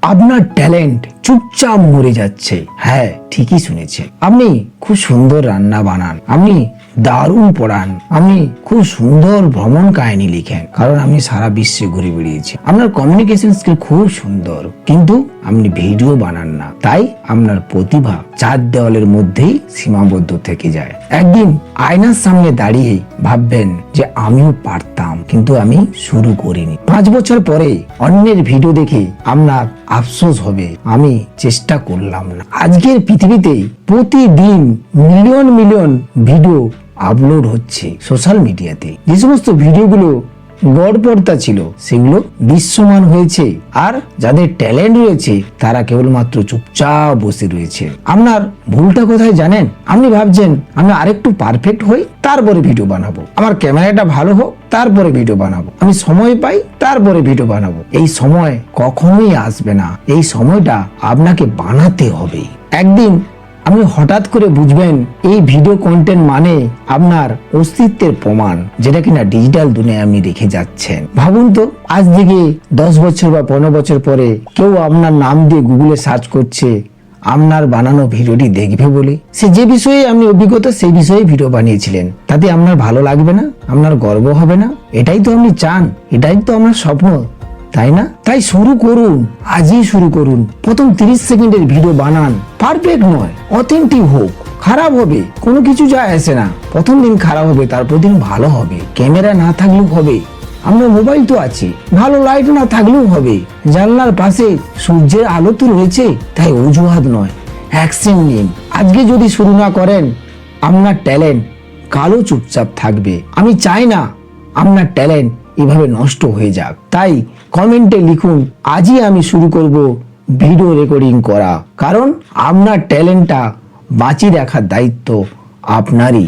আপনার ট্যালেন্ট চুপচাপ মরে যাচ্ছে। হ্যাঁ, ঠিকই শুনেছেন। আপনি খুব সুন্দর রান্না বানান, আপনি দারুণ পড়ান, আপনি খুব সুন্দর ভ্রমণ কাহিনী লিখেন, কারণ আপনি সারা বিশ্বে ঘুরে বেরিয়েছে। আপনার কমিউনিকেশন স্কিল খুব সুন্দর, কিন্তু আপনি ভিডিও বানান না। তাই আপনার প্রতিভা চার দেওয়ালের মধ্যেই সীমাবদ্ধ থেকে যায়। একদিন আয়নার সামনে দাঁড়িয়ে ভাববেন যে আমিও পারতাম, কিন্তু আমি শুরু করিনি। 5 বছর পরে অন্যের ভিডিও দেখে আপনার আফসোস হবে, আমি চেষ্টা করলাম না। আজকের পৃথিবীতে প্রতিদিন মিলিয়ন মিলিয়ন ভিডিও আপলোড হচ্ছে সোশ্যাল মিডিয়াতে। যে সমস্ত ভিডিওগুলো গড়পড়তা ছিল সেগুলো দৃশ্যমান হয়েছে, আর যাদের ট্যালেন্ট রয়েছে তারা কেবলমাত্র চুপচাপ বসে রয়েছে। আপনার ভুলটা কোথায় জানেন? আপনি ভাবছেন আমি আরেকটু পারফেক্ট হই তারপরে ভিডিও বানাবো, আমার ক্যামেরাটা ভালো হোক তারপরে ভিডিও বানাবো, আমি সময় পাই তারপরে ভিডিও বানাবো। এই সময় কখনোই আসবে না, এই সময়টা আপনাকে বানাতে হবে। একদিন আপনি হঠাৎ করে বুঝবেন এই ভিডিও কন্টেন্ট মানে আপনার অস্তিত্বের প্রমাণ, যেটা কিনা ডিজিটাল দুনিয়ায় আপনি রেখে যাচ্ছেন। ভাবুন তো, আজ থেকে 10 বছর বা 15 বছর পরে কেউ আপনার নাম দিয়ে গুগলে সার্চ করছে আপনার বানানো ভিডিওটি দেখবে বলে। সে যে বিষয়ে আপনি অভিজ্ঞতা সেই বিষয়ে ভিডিও বানিয়েছিলেন, তাতে আপনার ভালো লাগবে না? আপনার গর্ব হবে না? এটাই তো আপনি চান, এটাই তো আপনার স্বপ্ন, তাই না? তাই শুরু করুন, আজই শুরু করুন। প্রথম 30 সেকেন্ডের ভিডিও বানান, পারফেক্ট নয়, অথেন্টিক হোক। খারাপ হবে, কোনো কিছু যায় আসে না। প্রথম দিন খারাপ হবে, তারপর দিন ভালো হবে। ক্যামেরা না থাকলেও হবে, আপনার মোবাইল তো আছে। ভালো লাইট না থাকলেও হবে, জানলার পাশে সূর্যের আলো তো রয়েছে। তাই অজুহাত নয়, অ্যাকশন নিন। আজকে যদি শুরু না করেন, আপনার ট্যালেন্ট কালো চুপচাপ থাকবে। আমি চাই না আপনার ট্যালেন্ট এভাবে নষ্ট হয়ে যাক। তাই কমেন্টে লিখুন, আজই আমি শুরু করব ভিডিও রেকর্ডিং করা, কারণ আপনার ট্যালেন্টটা বাঁচিয়ে রাখার দায়িত্ব আপনারই।